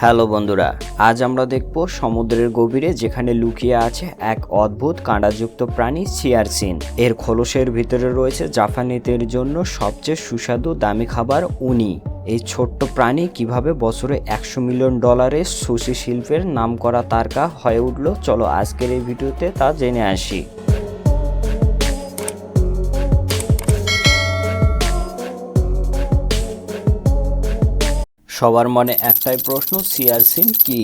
Hello বন্ধুরা, আজ আমরা দেখব সমুদ্রের গভীরে যেখানে লুকিয়ে আছে এক অদ্ভুত কাঁটাযুক্ত প্রাণী সিয়ারসিন। এর খোলসের ভিতরে রয়েছে জাপানিদের জন্য সবচেয়ে সুস্বাদু দামি খাবার উনি। এই ছোট্ট প্রাণী কিভাবে বছরে $100 মিলিয়ন সুশি শিল্পের নামকরা তারকা হয়ে উঠল, চলো আজকের এই ভিডিওতে তা জেনে আসি। সবার মনে একটাই প্রশ্ন, সিয়ারসিন কি?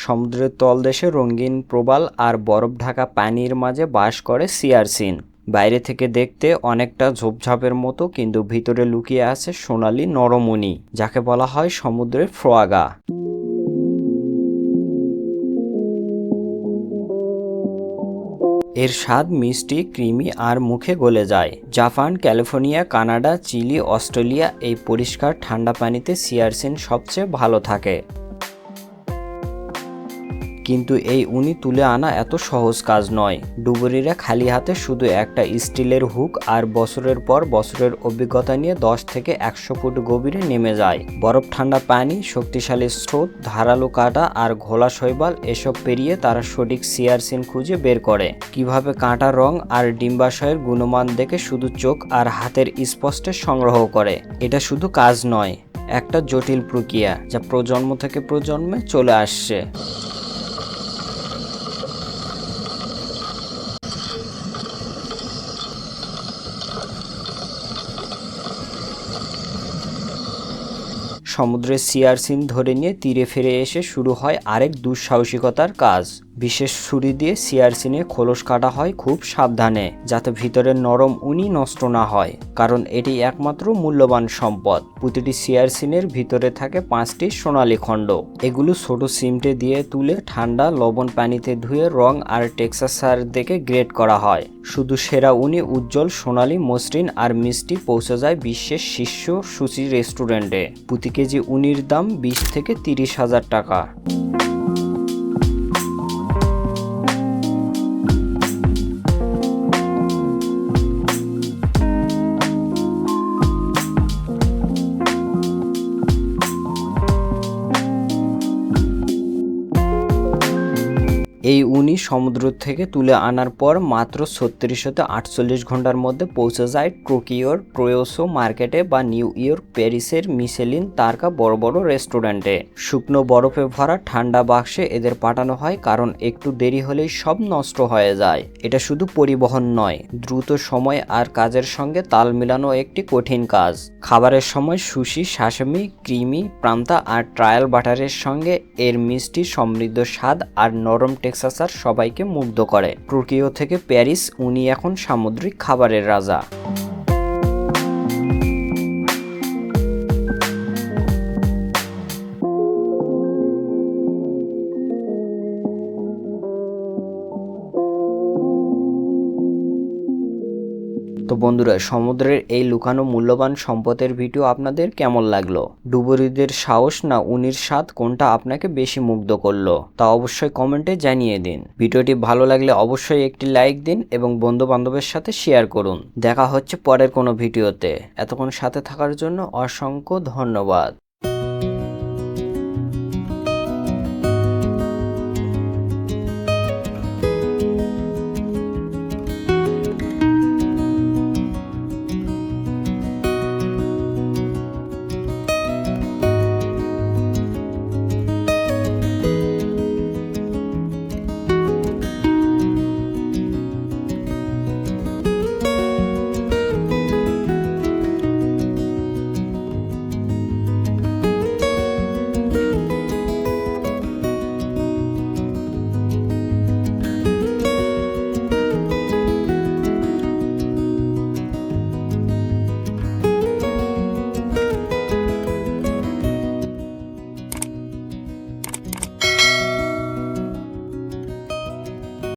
সমুদ্রের তলদেশে রঙিন প্রবাল আর বরফ ঢাকা পানির মাঝে বাস করে সিয়ারসিন। বাইরে থেকে দেখতে অনেকটা ঝোপঝাপের মতো, কিন্তু ভিতরে লুকিয়ে আছে সোনালি নরম উনি, যাকে বলা হয় সমুদ্রের ফ্রোয়াগা। এর স্বাদ মিষ্টি, ক্রিমি আর মুখে গলে যায়। Japan, California, Canada, Chile, Australia এই পরিষ্কার ঠান্ডা পানিতে সিয়ারসিন সবচেয়ে ভালো থাকে। কিন্তু এই উনি তুলে আনা এত সহজ কাজ নয়। ডুবুরিরা খালি হাতে শুধু একটা স্টিলের হুক আর বছরের পর বছরের অভিজ্ঞতা নিয়ে 10 থেকে 100 ফুট গভীরে নেমে যায়। বরফ ঠান্ডা পানি, শক্তিশালী স্রোত, ধারালো কাঁটা আর ঘোলা শৈবাল এসব পেরিয়ে তারা সঠিক সিয়ারসিন খুঁজে বের করে। কিভাবে কাঁটা, রং আর ডিম্বাশয়ের গুণমান দেখে শুধু চোখ আর হাতের স্পষ্টে সংগ্রহ করে। এটা শুধু কাজ নয়, একটা জটিল প্রক্রিয়া যা প্রজন্ম থেকে প্রজন্মে চলে আসছে। সমুদ্রের সিয়ারসিন ধরে নিয়ে তীরে ফিরে এসে শুরু হয় আরেক দুঃসাহসিকতার কাজ। বিশেষ ছুরি দিয়ে সিয়ারসিনের খোলস কাটা হয় খুব সাবধানে, যাতে ভিতরের নরম উনি নষ্ট না হয়, কারণ এটি একমাত্র মূল্যবান সম্পদ। প্রতিটি সিয়ারসিনের ভিতরে থাকে 5টি সোনালী খণ্ড। এগুলো ছোট চিমটে দিয়ে তুলে ঠান্ডা লবণ পানিতে ধুয়ে রং আর টেক্সচার দেখে গ্রেড করা হয়। শুধু সেরা উনি, উজ্জ্বল সোনালী, মসৃণ আর মিষ্টি পৌঁছে যায় বিশ্বের শীর্ষ সুশি রেস্টুরেন্টে। প্রতি কেজি উনির দাম 20 থেকে 30 হাজার টাকা। এই উনি সমুদ্র থেকে তুলে আনার পর মাত্র 36 থেকে 48 ঘন্টার মধ্যে পৌঁছে যায় টোকিওর ক্রোয়োসো মার্কেটে বা নিউ ইয়র্ক, প্যারিসের মিশেলিন তারকা বড় বড় রেস্টুরেন্টে। শুকনো বরফে ভরা ঠান্ডা বাক্সে এদের পাঠানো হয়, কারণ একটু দেরি হলেই সব নষ্ট হয়ে যায়। এটা শুধু পরিবহন নয়, দ্রুত সময় আর কাজের সঙ্গে তাল মিলানো একটি কঠিন কাজ। খাবারের সময় সুশি, সাশমি, ক্রিমি, প্রান্তা আর ট্রায়াল বাটারের সঙ্গে এর মিষ্টি সমৃদ্ধ স্বাদ আর নরম টেক্সচার সবাইকে মুগ্ধ করে। টোকিও থেকে প্যারিস, উনি এখন সামুদ্রিক খাবারের রাজা। তো বন্ধুরা, সমুদ্রের এই লুকানো মূল্যবান সম্পদের ভিডিও আপনাদের কেমন লাগলো? ডুবুরিদের সাহস না উনির স্বাদ, কোনটা আপনাকে বেশি মুগ্ধ করলো তা অবশ্যই কমেন্টে জানিয়ে দিন। ভিডিওটি ভালো লাগলে অবশ্যই একটি লাইক দিন এবং বন্ধু বান্ধবের সাথে শেয়ার করুন। দেখা হচ্ছে পরের কোনো ভিডিওতে। এতক্ষণ সাথে থাকার জন্য অসংখ্য ধন্যবাদ।